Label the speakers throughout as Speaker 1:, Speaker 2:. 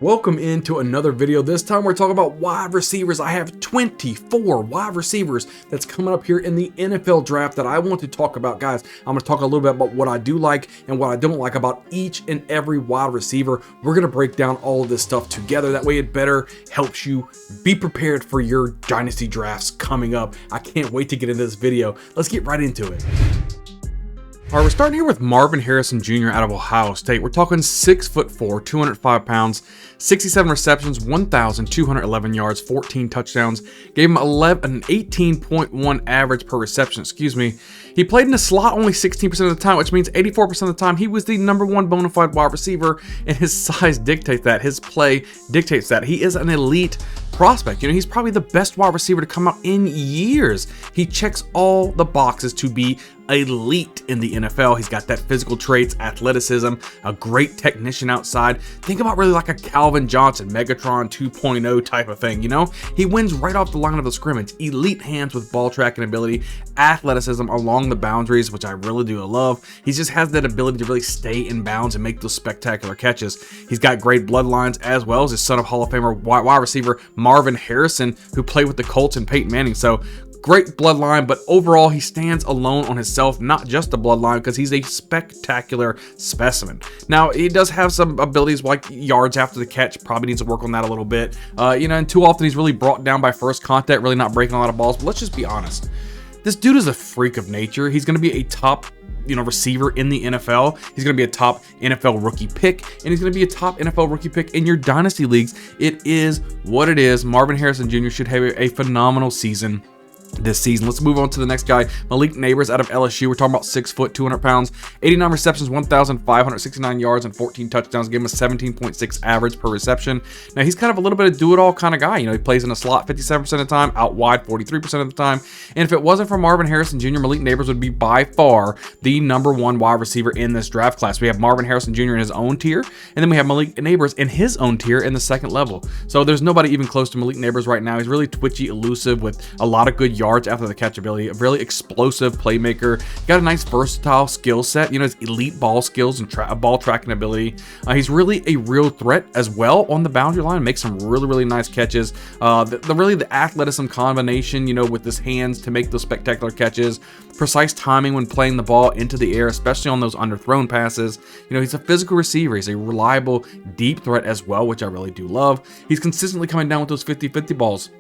Speaker 1: Welcome into another video. This time we're talking about wide receivers. I have 24 wide receivers that's coming up here in the NFL draft that I want to talk about, guys. I'm going to talk a little bit about what I do like and what I don't like about each and every wide receiver. We're going to break down all of this stuff together. That way it better helps you be prepared for your dynasty drafts coming up. I can't wait to get into this video. Let's get right into it. All right, we're starting here with Marvin Harrison Jr. out of Ohio State. We're talking 6'4", 205 pounds, 67 receptions, 1,211 yards, 14 touchdowns. Gave him an 18.1 average per reception, He played in the slot only 16% of the time, which means 84% of the time he was the #1 bona fide wide receiver, and his size dictates that. His play dictates that. He is an elite prospect. He's probably the best wide receiver to come out in years. He checks all the boxes to be elite in the NFL. He's got that physical traits, athleticism, a great technician outside. Think about really like a Calvin Johnson, Megatron 2.0 type of thing, He wins right off the line of the scrimmage. Elite hands with ball tracking ability, athleticism along the boundaries, which I really do love. He just has that ability to really stay in bounds and make those spectacular catches. He's got great bloodlines as well as his son of Hall of Famer wide receiver Marvin Harrison, who played with the Colts and Peyton Manning. So great bloodline, but overall he stands alone on himself, not just the bloodline, because he's a spectacular specimen. Now, he does have some abilities like yards after the catch, probably needs to work on that a little bit. And too often he's really brought down by first contact, really not breaking a lot of balls. But let's just be honest. This dude is a freak of nature. He's going to be a top receiver in the NFL. He's going to be a top NFL rookie pick, and he's going to be a top NFL rookie pick in your dynasty leagues. It is what it is. Marvin Harrison Jr. should have a phenomenal season this season. Let's move on to the next guy, Malik Neighbors out of LSU. We're talking about 6 foot, 200 pounds, 89 receptions, 1,569 yards, and 14 touchdowns. Gave him a 17.6 average per reception. Now, he's kind of a little bit of do-it-all kind of guy. He plays in a slot 57% of the time, out wide 43% of the time. And if it wasn't for Marvin Harrison Jr., Malik Neighbors would be by far the #1 wide receiver in this draft class. We have Marvin Harrison Jr. in his own tier, and then we have Malik Neighbors in his own tier in the second level. So there's nobody even close to Malik Neighbors right now. He's really twitchy, elusive, with a lot of good yards after the catch ability, a really explosive playmaker, got a nice versatile skill set, his elite ball skills and ball tracking ability. He's really a real threat as well on the boundary line, makes some really nice catches. The athleticism combination, with his hands to make those spectacular catches, precise timing when playing the ball into the air, especially on those underthrown passes. He's a physical receiver. He's a reliable deep threat as well, which I really do love. He's consistently coming down with those 50-50 balls.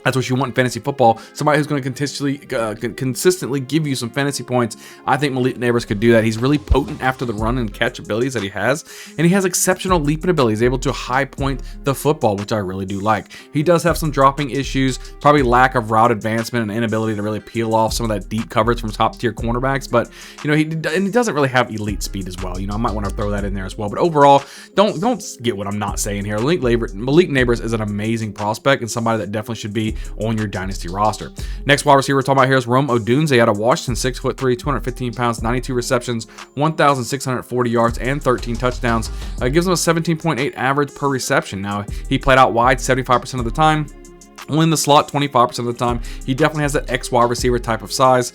Speaker 1: That's what you want in fantasy football. Somebody who's going to consistently give you some fantasy points. I think Malik Neighbors could do that. He's really potent after the run and catch abilities that he has, and he has exceptional leaping ability. He's able to high point the football, which I really do like. He does have some dropping issues, probably lack of route advancement and inability to really peel off some of that deep coverage from top tier cornerbacks. But he doesn't really have elite speed as well. I might want to throw that in there as well. But overall, don't get what I'm not saying here. Malik Neighbors is an amazing prospect and somebody that definitely should be on your dynasty roster. Next wide receiver we're talking about here is Rome Odunze out of Washington, 6'3", 215 pounds, 92 receptions, 1,640 yards, and 13 touchdowns. Gives him a 17.8 average per reception. Now, he played out wide 75% of the time, only in the slot 25% of the time. He definitely has that X wide receiver type of size.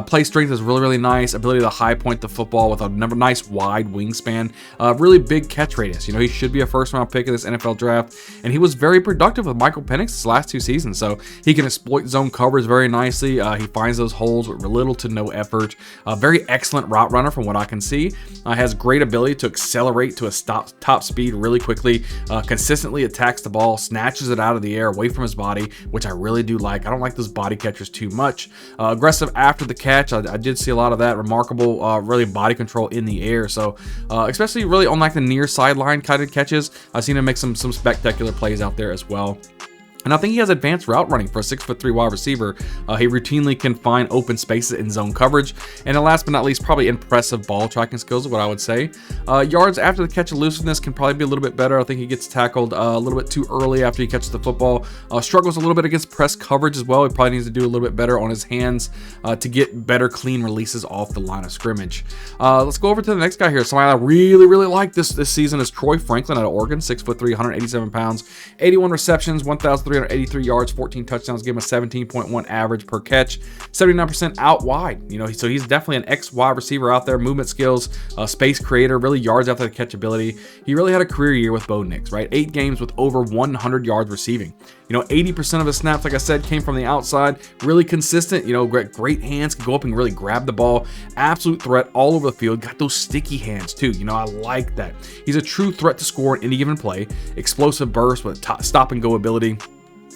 Speaker 1: Play strength is really nice. Ability to high point the football with a nice wide wingspan. Really big catch radius. He should be a first round pick in this NFL draft. And he was very productive with Michael Penix his last 2 seasons. So he can exploit zone coverage very nicely. He finds those holes with little to no effort. Very excellent route runner from what I can see. Has great ability to accelerate to a top speed really quickly. Consistently attacks the ball, snatches it out of the air away from his body, which I really do like. I don't like those body catchers too much. Aggressive after the catch. I did see a lot of that. Remarkable, really body control in the air. So, especially really on like the near sideline kind of catches, I've seen him make some spectacular plays out there as well. And I think he has advanced route running for a 6'3" wide receiver. He routinely can find open spaces in zone coverage. And then last but not least, probably impressive ball tracking skills is what I would say. Yards after the catch elusiveness can probably be a little bit better. I think he gets tackled a little bit too early after he catches the football. Struggles a little bit against press coverage as well. He probably needs to do a little bit better on his hands to get better clean releases off the line of scrimmage. Let's go over to the next guy here. Somebody I really like this season is Troy Franklin out of Oregon, 6'3", 187 pounds, 81 receptions, 1,300 383 yards, 14 touchdowns, give him a 17.1 average per catch, 79% out wide. So he's definitely an X wide receiver out there. Movement skills, space creator, really yards after the catch ability. He really had a career year with Bo Nix, right? 8 games with over 100 yards receiving. 80% of his snaps, like I said, came from the outside. Really consistent, great hands, can go up and really grab the ball. Absolute threat all over the field. Got those sticky hands too. I like that. He's a true threat to score in any given play. Explosive burst with stop and go ability.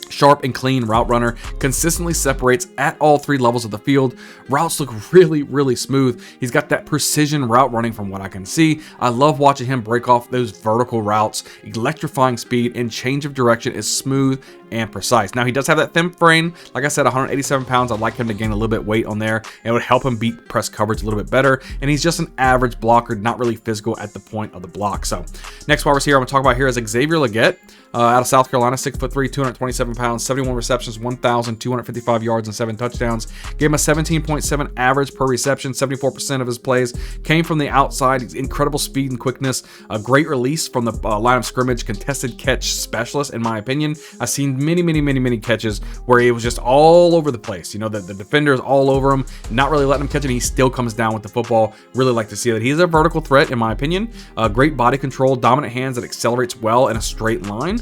Speaker 1: Sharp and clean route runner, consistently separates at all 3 levels of the field. Routes look really, really smooth. He's got that precision route running from what I can see. I love watching him break off those vertical routes. Electrifying speed and change of direction is smooth and precise. Now, he does have that thin frame. Like I said, 187 pounds. I'd like him to gain a little bit weight on there. It would help him beat press coverage a little bit better. And he's just an average blocker, not really physical at the point of the block. So next wide receiver I'm going to talk about here is Xavier Legette. Out of South Carolina, 6'3", 227 pounds, 71 receptions, 1,255 yards, and 7 touchdowns. Gave him a 17.7 average per reception. 74% of his plays came from the outside. He's incredible speed and quickness. A great release from the line of scrimmage. Contested catch specialist, in my opinion. I've seen many catches where he was just all over the place. The defenders all over him, not really letting him catch it. He still comes down with the football. Really like to see that. He's a vertical threat, in my opinion. Great body control, dominant hands that accelerates well in a straight line.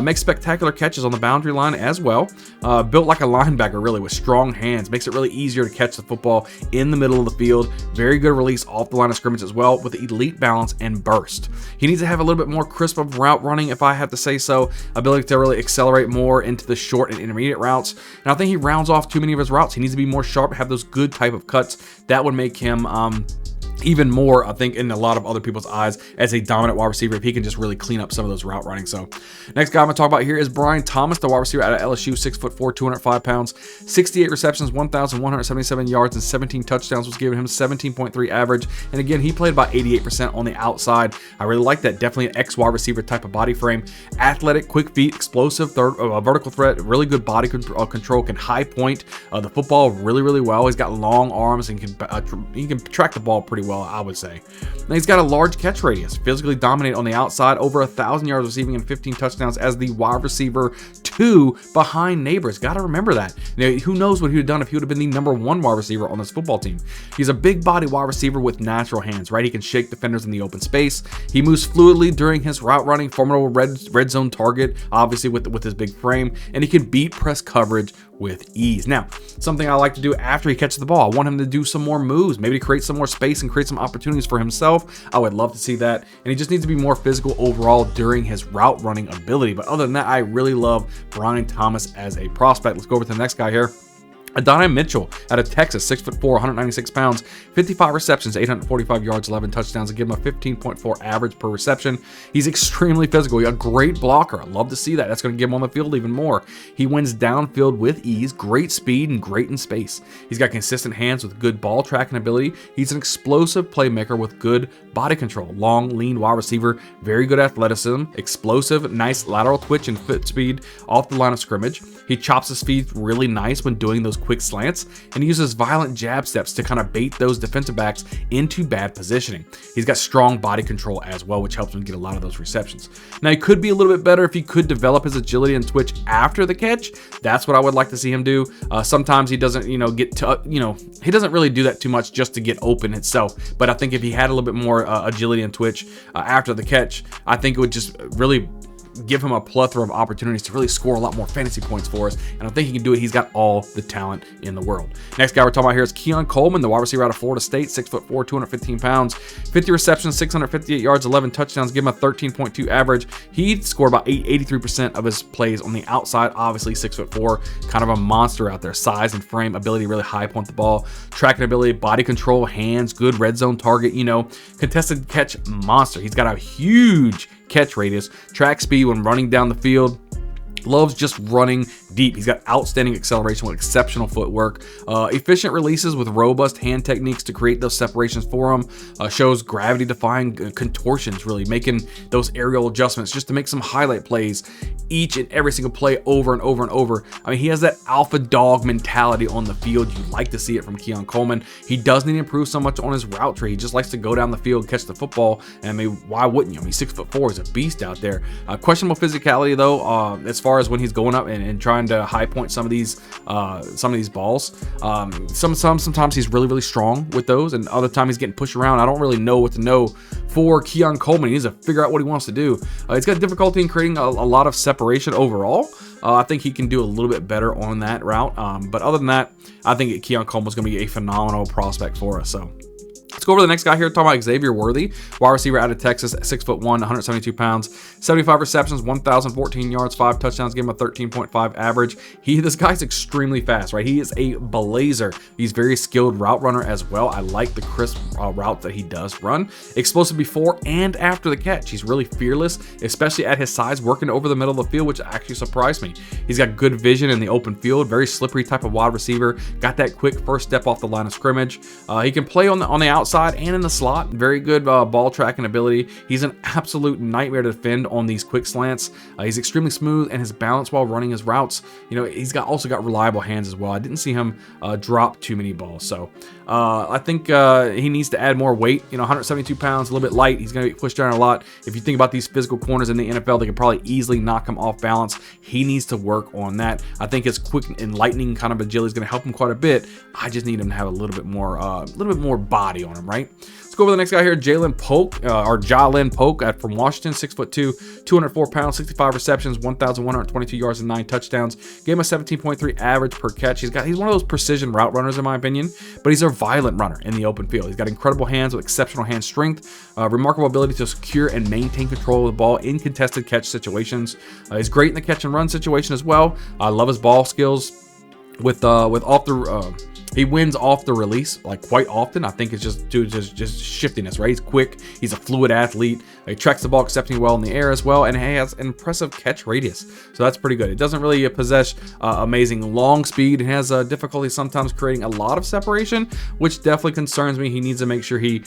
Speaker 1: Makes spectacular catches on the boundary line as well. Built like a linebacker, really, with strong hands. Makes it really easier to catch the football in the middle of the field. Very good release off the line of scrimmage as well, with elite balance and burst. He needs to have a little bit more crisp of route running, if I have to say so. Ability to really accelerate more into the short and intermediate routes. And I think he rounds off too many of his routes. He needs to be more sharp, have those good type of cuts. That would make him even more, I think, in a lot of other people's eyes as a dominant wide receiver if he can just really clean up some of those route running. So next guy I'm going to talk about here is Brian Thomas, the wide receiver out of LSU, 6'4", 205 pounds, 68 receptions, 1,177 yards, and 17 touchdowns, was giving him 17.3 average. And again, he played about 88% on the outside. I really like that. Definitely an X wide receiver type of body frame. Athletic, quick feet, explosive, vertical threat, really good body control, can high point the football really well. He's got long arms and he can track the ball pretty well, I would say. Now he's got a large catch radius, physically dominate on the outside, over 1,000 yards receiving and 15 touchdowns as the wide receiver 2 behind Neighbors. Got to remember that. Who knows what he would have done if he would have been the number 1 wide receiver on this football team. He's a big body wide receiver with natural hands, right? He can shake defenders in the open space. He moves fluidly during his route running, formidable red zone target, obviously with his big frame, and he can beat press coverage with ease. Now, something I like to do after he catches the ball, I want him to do some more moves, maybe to create some more space and create some opportunities for himself. I would love to see that. And he just needs to be more physical overall during his route running ability. But other than that, I really love Brian Thomas as a prospect. Let's go over to the next guy here. Adonai Mitchell out of Texas, 6'4", 196 pounds, 55 receptions, 845 yards, 11 touchdowns, and give him a 15.4 average per reception. He's extremely physical. He's a great blocker. I love to see that. That's going to get him on the field even more. He wins downfield with ease, great speed, and great in space. He's got consistent hands with good ball tracking ability. He's an explosive playmaker with good body control. Long, lean wide receiver, very good athleticism, explosive, nice lateral twitch and foot speed off the line of scrimmage. He chops his feet really nice when doing those quick slants, and he uses violent jab steps to kind of bait those defensive backs into bad positioning. He's got strong body control as well, which helps him get a lot of those receptions. Now, he could be a little bit better if he could develop his agility and twitch after the catch. That's what I would like to see him do. Sometimes he doesn't, get to, he doesn't really do that too much just to get open itself. But I think if he had a little bit more agility and twitch after the catch, I think it would just really give him a plethora of opportunities to really score a lot more fantasy points for us, and I think he can do it. He's got all the talent in the world. Next guy we're talking about here is Keon Coleman, the wide receiver out of Florida State, 6'4", 215 pounds, 50 receptions, 658 yards, 11 touchdowns, give him a 13.2 average. He scored about 83% of his plays on the outside. Obviously 6'4", kind of a monster out there. Size and frame, ability to really high point the ball, tracking ability, body control, hands, good red zone target, contested catch monster. He's got a huge catch radius, track speed when running down the field. Loves just running deep. He's got outstanding acceleration with exceptional footwork. Efficient releases with robust hand techniques to create those separations for him. Shows gravity-defying contortions, really making those aerial adjustments just to make some highlight plays each and every single play over and over and over. I mean, he has that alpha dog mentality on the field. You like to see it from Keon Coleman. He does need to improve so much on his route tree. He just likes to go down the field, catch the football, and I mean, why wouldn't you? I mean, 6'4", he's a beast out there. Questionable physicality, though, as far far as when he's going up and trying to high point some of these balls. Sometimes he's really strong with those, and other time he's getting pushed around. I don't really know what to know for Keon Coleman. He needs to figure out what he wants to do. He's got difficulty in creating a lot of separation overall. I think he can do a little bit better on that route. But other than that, I think Keon Coleman's going to be a phenomenal prospect for us. So let's go over to the next guy here, talking about Xavier Worthy, wide receiver out of Texas, 6'1", 172 pounds, 75 receptions, 1,014 yards, 5 touchdowns, give him a 13.5 average. This guy's extremely fast, right? He is a blazer. He's very skilled route runner as well. I like the crisp route that he does run. Explosive before and after the catch. He's really fearless, especially at his size, working over the middle of the field, which actually surprised me. He's got good vision in the open field, very slippery type of wide receiver. Got that quick first step off the line of scrimmage. He can play on the outside and in the slot. Very good ball tracking ability. He's an absolute nightmare to defend on these quick slants. He's extremely smooth, and his balance while running his routes. He's also got reliable hands as well. I didn't see him drop too many balls. So I think he needs to add more weight. 172 pounds, a little bit light. He's going to be pushed down a lot. If you think about these physical corners in the NFL, they can probably easily knock him off balance. He needs to work on that. I think his quick and lightning kind of agility is going to help him quite a bit. I just need him to have a little bit more body on him, right? Let's go over to the next guy here, Jalen Polk from Washington, 6'2", 204 pounds, 65 receptions, 1,122 yards, and 9 touchdowns. Gave him a 17.3 average per catch. He's one of those precision route runners, in my opinion, but he's a violent runner in the open field. He's got incredible hands with exceptional hand strength, remarkable ability to secure and maintain control of the ball in contested catch situations. He's great in the catch and run situation as well. I love his ball skills with off the. He wins off the release like quite often. I think it's just shiftiness, right? He's quick. He's a fluid athlete. He tracks the ball exceptionally well in the air as well, and he has an impressive catch radius. So that's pretty good. It doesn't really possess amazing long speed. It has difficulty sometimes creating a lot of separation, which definitely concerns me. He needs to make sure he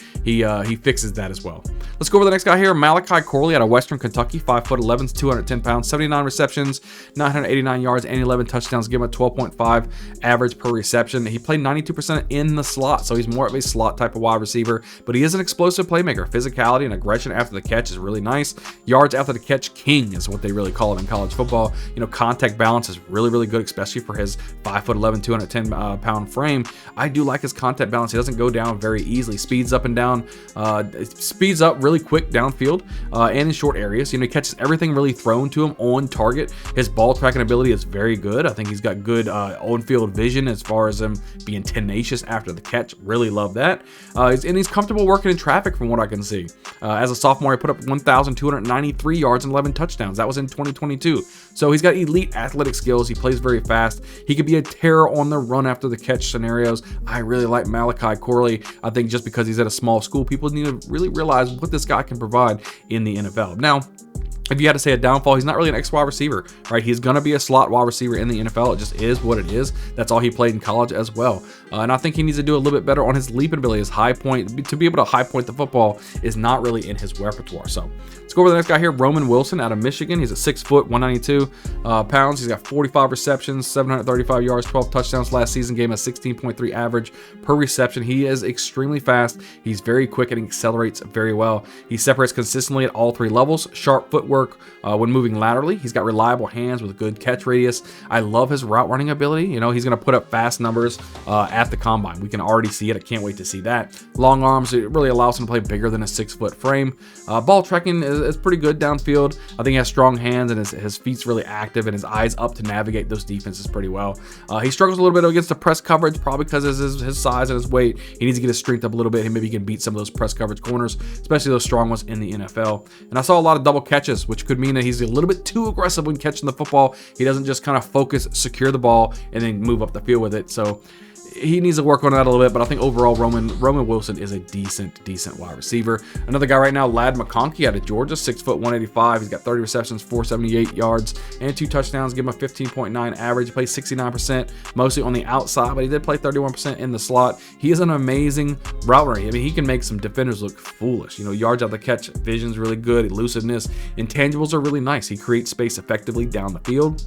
Speaker 1: fixes that as well. Let's go over to the next guy here, Malachi Corley out of Western Kentucky, 5'11", 210 pounds, 79 receptions, 989 yards, and 11 touchdowns. Give him a 12.5 average per reception. He played 92% in the slot, so he's more of a slot type of wide receiver, but he is an explosive playmaker. Physicality and aggression after the catch is really nice. Yards after the catch king is what they really call him in college football. Contact balance is really good, especially for his 5'11", 210 pound frame. I do like his contact balance. He doesn't go down very easily. Speeds up and down, speeds up really quick downfield and in short areas. He catches everything really thrown to him on target. His ball tracking ability is very good. I think he's got good on-field vision as far as him being tenacious after the catch. Really love that. He's comfortable working in traffic from what I can see. As a sophomore, he put up 1,293 yards and 11 touchdowns. That was in 2022. So he's got elite athletic skills. He plays very fast. He could be a terror on the run after the catch scenarios. I really like Malachi Corley. I think just because he's at a small school, people need to really realize what this guy can provide in the NFL. Now, if you had to say a downfall, he's not really an X wide receiver, right? He's going to be a slot wide receiver in the NFL. It just is what it is. That's all he played in college as well. And I think he needs to do a little bit better on his leaping ability. His high point, to be able to high point the football is not really in his repertoire. So let's go over to the next guy here, Roman Wilson out of Michigan. He's at 6 foot, 192 pounds. He's got 45 receptions, 735 yards, 12 touchdowns last season. Gave him a 16.3 average per reception. He is extremely fast. He's very quick and he accelerates very well. He separates consistently at all 3 levels. Sharp footwork when moving laterally. He's got reliable hands with a good catch radius. I love his route running ability. He's going to put up fast numbers at the combine. We can already see it. I can't wait to see that. Long arms, it really allows him to play bigger than a 6-foot frame. Ball tracking is pretty good downfield. I think he has strong hands and his feet's really active and his eyes up to navigate those defenses pretty well. He struggles a little bit against the press coverage, probably because of his size and his weight. He needs to get his strength up a little bit. Maybe he can beat some of those press coverage corners, especially those strong ones in the NFL. And I saw a lot of double catches, which could mean that he's a little bit too aggressive when catching the football. He doesn't just kind of focus, secure the ball, and then move up the field with it. So he needs to work on that a little bit, but I think overall Roman Wilson is a decent wide receiver. Another guy right now, Lad McConkey out of Georgia, 6 foot, 185. He's got 30 receptions, 478 yards, and 2 touchdowns. Give him a 15.9 average. He plays 69%, mostly on the outside, but he did play 31% in the slot. He is an amazing route runner. I mean, he can make some defenders look foolish. Yards out the catch, vision's really good, elusiveness, intangibles are really nice. He creates space effectively down the field.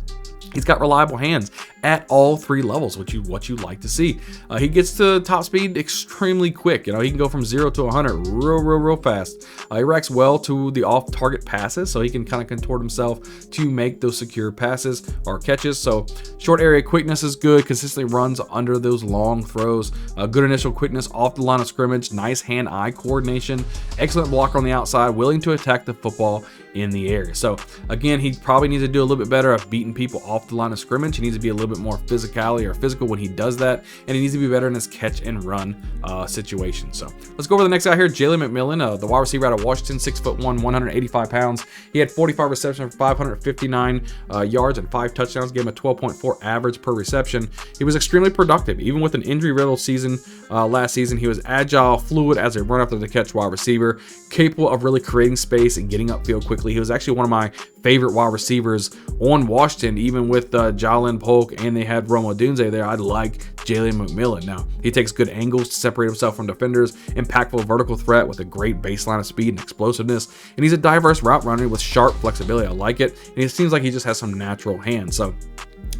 Speaker 1: He's got reliable hands at all 3 levels, what you like to see. He gets to top speed extremely quick. You know, he can go from 0 to 100 real fast. He reacts well to the off-target passes, so he can kind of contort himself to make those secure passes or catches. So short area quickness is good. Consistently runs under those long throws. Good initial quickness off the line of scrimmage. Nice hand-eye coordination. Excellent blocker on the outside. Willing to attack the football in the air. So again, he probably needs to do a little bit better at beating people off the line of scrimmage. He needs to be a little bit more physical when he does that, and he needs to be better in his catch and run situation. So let's go over the next guy here, Jalen McMillan, the wide receiver out of Washington, 6'1", 185 pounds. He had 45 receptions for 559 yards and 5 touchdowns, gave him a 12.4 average per reception. He was extremely productive, even with an injury-riddled season last season. He was agile, fluid as a run after the catch wide receiver, capable of really creating space and getting upfield quickly. He was actually one of my favorite wide receivers on Washington, even with Jalen Polk, and they had Rome Odunze there. I like Jalen McMillan. Now, he takes good angles to separate himself from defenders, impactful vertical threat with a great baseline of speed and explosiveness, and he's a diverse route runner with sharp flexibility. I like it, and it seems like he just has some natural hands. So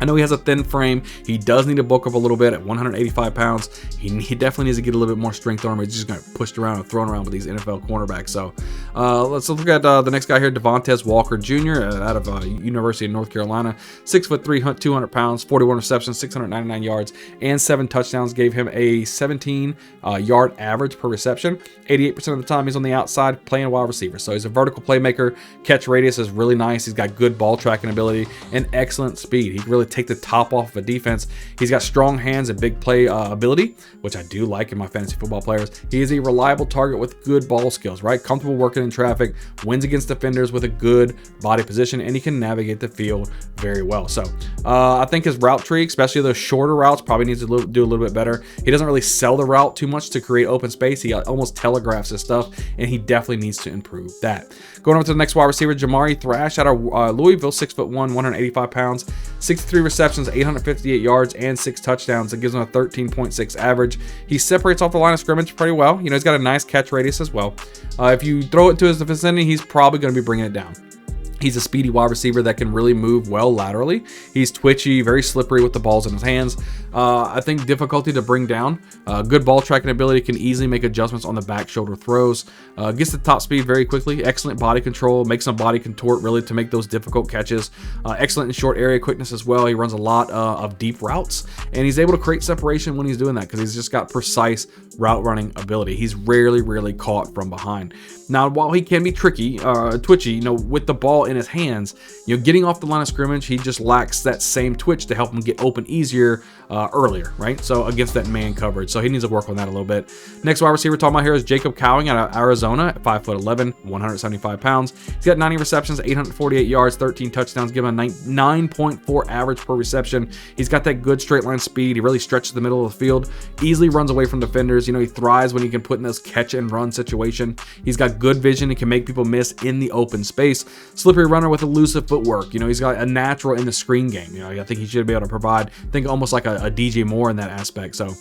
Speaker 1: I know he has a thin frame. He does need to bulk up a little bit at 185 pounds. He definitely needs to get a little bit more strength on him. He's just going to pushed around and thrown around with these NFL cornerbacks. So let's look at the next guy here, Devontae Walker Jr. Out of University of North Carolina. 6'3", 200 pounds, 41 receptions, 699 yards, and 7 touchdowns. Gave him a 17-yard average per reception. 88% of the time he's on the outside playing wide receiver. So he's a vertical playmaker. Catch radius is really nice. He's got good ball tracking ability and excellent speed. He can really take the top off of a defense. He's got strong hands and big play ability, which I do like in my fantasy football players. He is a reliable target with good ball skills, right? Comfortable working in traffic, wins against defenders with a good body position, and he can navigate the field very well. So I think his route tree, especially those shorter routes, probably needs to do a little bit better. He doesn't really sell the route too much to create open space. He almost telegraphs his stuff, and he definitely needs to improve that. Going on to the next wide receiver, Jamari Thrash out of Louisville, 6'1", 185 pounds, 63 receptions, 858 yards, and 6 touchdowns. It gives him a 13.6 average. He separates off the line of scrimmage pretty well. You know, he's got a nice catch radius as well. If you throw it to his vicinity, he's probably going to be bringing it down. He's a speedy wide receiver that can really move well laterally. He's twitchy, very slippery with the balls in his hands. I think difficulty to bring down. Good ball tracking ability, can easily make adjustments on the back shoulder throws. Gets to top speed very quickly. Excellent body control, makes some body contort really to make those difficult catches. Excellent in short area quickness as well. He runs a lot of deep routes, and he's able to create separation when he's doing that because he's just got precise route running ability. He's rarely caught from behind. Now, while he can be twitchy, you know, with the ball in his hands, you know, getting off the line of scrimmage, he just lacks that same twitch to help him get open easier earlier, right? So against that man coverage. So he needs to work on that a little bit. Next wide receiver we're talking about here is Jacob Cowing out of Arizona at 5'11", 175 pounds. He's got 90 receptions, 848 yards, 13 touchdowns, giving a 9.4 average per reception. He's got that good straight line speed. He really stretches the middle of the field, easily runs away from defenders. You know, he thrives when he can put in this catch and run situation. He's got good vision. He can make people miss in the open space. Slippery runner with elusive footwork. You know, he's got a natural in the screen game. You know, I think he should be able to provide, almost like a DJ Moore in that aspect. So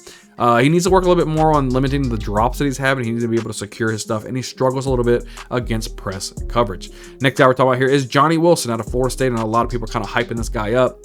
Speaker 1: he needs to work a little bit more on limiting the drops that he's having. He needs to be able to secure his stuff, and he struggles a little bit against press coverage. Next guy we're talking about here is Johnny Wilson out of Florida State, and a lot of people are kind of hyping this guy up.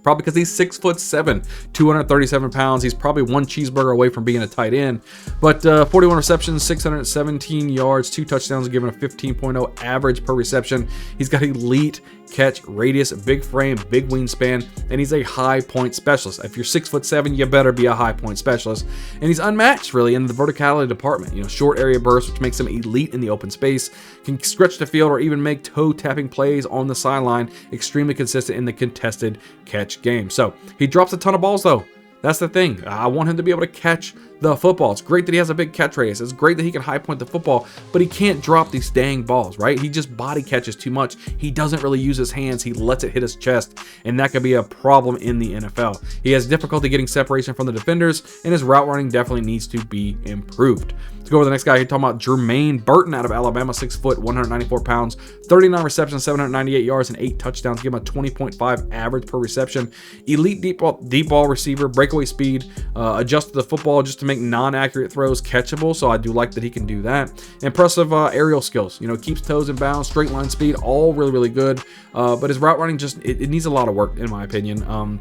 Speaker 1: Probably because he's 6'7", 237 pounds. He's probably one cheeseburger away from being a tight end. But 41 receptions, 617 yards, 2 touchdowns, giving a 15.0 average per reception. He's got elite catch radius, big frame, big wingspan, and he's a high point specialist. If you're 6'7", you better be a high point specialist. And he's unmatched really in the verticality department. You know, short area burst, which makes him elite in the open space, can stretch the field or even make toe tapping plays on the sideline. Extremely consistent in the contested catch game. So he drops a ton of balls though. That's the thing. I want him to be able to catch the football. It's great that he has a big catch radius. It's great that he can high point the football, but he can't drop these dang balls, right? He just body catches too much. He doesn't really use his hands. He lets it hit his chest, and that could be a problem in the NFL. He has difficulty getting separation from the defenders, and his route running definitely needs to be improved. Let's go over the next guy here, talking about Jermaine Burton out of Alabama, 6 foot, 194 pounds, 39 receptions, 798 yards, and 8 touchdowns. Give him a 20.5 average per reception. Elite deep ball receiver, breakaway speed, adjust to the football just to make non-accurate throws catchable, so I do like that he can do that. Impressive aerial skills, keeps toes in bounds, straight line speed, all really, really good. But his route running just, it needs a lot of work in my opinion.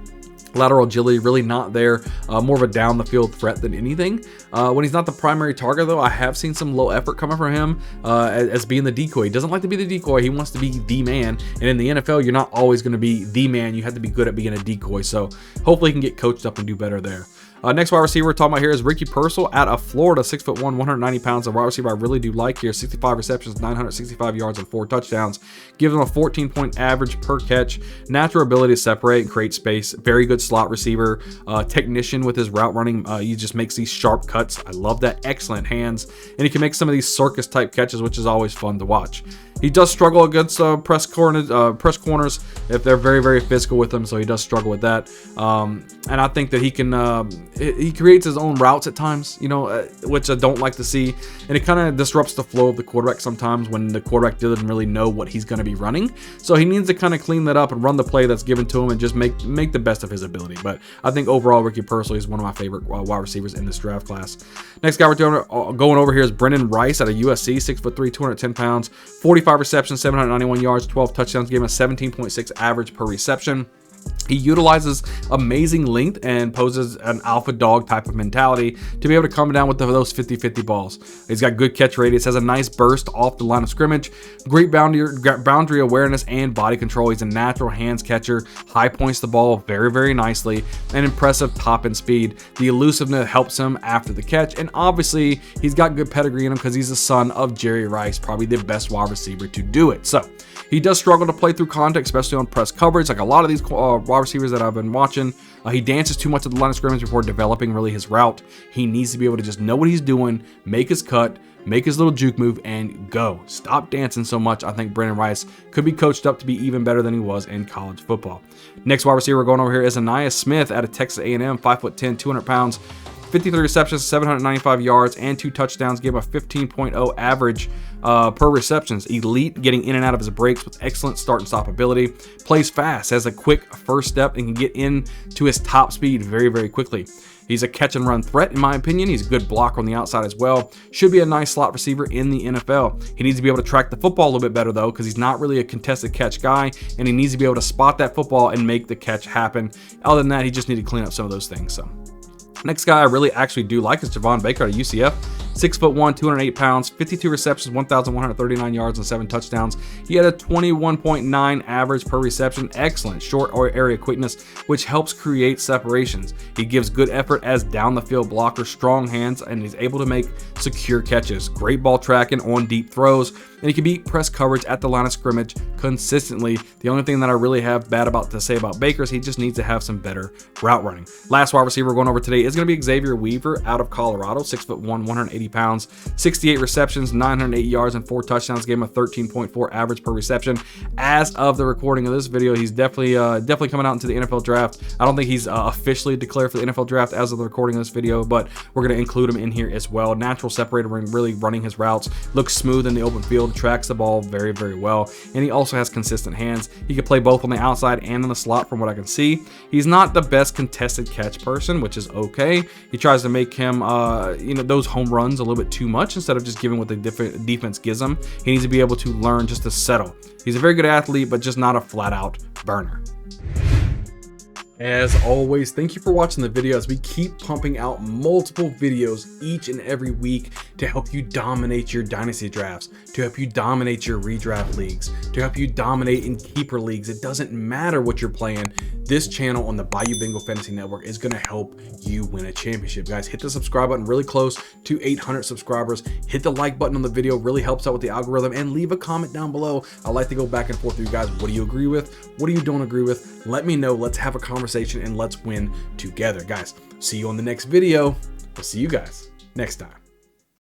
Speaker 1: Lateral agility really not there, more of a down the field threat than anything. When he's not the primary target though, I have seen some low effort coming from him as being the decoy. He doesn't like to be the decoy, he wants to be the man, and in the NFL you're not always going to be the man, you have to be good at being a decoy, so hopefully he can get coached up and do better there. Next wide receiver we're talking about here is Rookie Purcell out of Florida, 6'1", 190 pounds. A wide receiver I really do like here. 65 receptions, 965 yards, and 4 touchdowns. Gives him a 14-point average per catch. Natural ability to separate and create space. Very good slot receiver. Technician with his route running. He just makes these sharp cuts. I love that. Excellent hands. And he can make some of these circus type catches, which is always fun to watch. He does struggle against press corners if they're very, very physical with him, so he does struggle with that. And I think that he can, he creates his own routes at times, which I don't like to see. And it kind of disrupts the flow of the quarterback sometimes when the quarterback doesn't really know what he's going to be running. So he needs to kind of clean that up and run the play that's given to him and just make the best of his ability. But I think overall, Rookie Purcell is one of my favorite wide receivers in this draft class. Next guy we're going over here is Brendan Rice out of USC, 6'3", 210 pounds, 45 receptions, 791 yards, 12 touchdowns, gave him a 17.6 average per reception. He utilizes amazing length and poses an alpha dog type of mentality to be able to come down with those 50-50 balls. He's got good catch radius, has a nice burst off the line of scrimmage, great boundary awareness and body control. He's a natural hands catcher, high points the ball very, very nicely, and impressive top end speed. The elusiveness helps him after the catch, and obviously he's got good pedigree in him because he's the son of Jerry Rice, probably the best wide receiver to do it. So he does struggle to play through contact, especially on press coverage, like a lot of these wide receivers that I've been watching. He dances too much at the line of scrimmage before developing really his route. He needs to be able to just know what he's doing, make his cut, make his little juke move, and go. Stop dancing so much. I think Brendan Rice could be coached up to be even better than he was in college football. Next wide receiver going over here is Aniyah Smith out of Texas A&M, 5'10", 200 pounds, 53 receptions, 795 yards, and 2 touchdowns. Gave him a 15.0 average per receptions. Elite, getting in and out of his breaks with excellent start and stop ability. Plays fast, has a quick first step, and can get into his top speed very, very quickly. He's a catch and run threat, in my opinion. He's a good blocker on the outside as well. Should be a nice slot receiver in the NFL. He needs to be able to track the football a little bit better, though, because he's not really a contested catch guy, and he needs to be able to spot that football and make the catch happen. Other than that, he just needs to clean up some of those things. So next guy I really actually do like is Javon Baker out of UCF. 6'1", 208 pounds, 52 receptions, 1,139 yards, and 7 touchdowns. He had a 21.9 average per reception. Excellent short area quickness, which helps create separations. He gives good effort as down the field blocker, strong hands, and he's able to make secure catches. Great ball tracking on deep throws, and he can beat press coverage at the line of scrimmage consistently. The only thing that I really have bad to say about Baker is he just needs to have some better route running. Last wide receiver going over today is going to be Xavier Weaver out of Colorado, 6'1", 180 pounds, 68 receptions, 908 yards, and 4 touchdowns. Gave him a 13.4 average per reception. As of the recording of this video, he's definitely coming out into the NFL draft. I don't think he's officially declared for the NFL draft as of the recording of this video, but we're going to include him in here as well. Natural separator, really running his routes, looks smooth in the open field, tracks the ball very, very well, and he also has consistent hands. He can play both on the outside and in the slot from what I can see. He's not the best contested catch person, which is okay. He tries to make him, those home runs a little bit too much instead of just giving what the defense gives him. He needs to be able to learn just to settle. He's a very good athlete, but just not a flat-out burner. As always, thank you for watching the video as we keep pumping out multiple videos each and every week to help you dominate your dynasty drafts, to help you dominate your redraft leagues, to help you dominate in keeper leagues. It doesn't matter what you're playing. This channel on the Bayou Bengal Fantasy Network is going to help you win a championship. Guys, hit the subscribe button, really close to 800 subscribers. Hit the like button on the video, really helps out with the algorithm, and leave a comment down below. I like to go back and forth with you guys. What do you agree with? What do you don't agree with? Let me know. Let's have a conversation and let's win together. Guys, see you on the next video. I'll see you guys next time.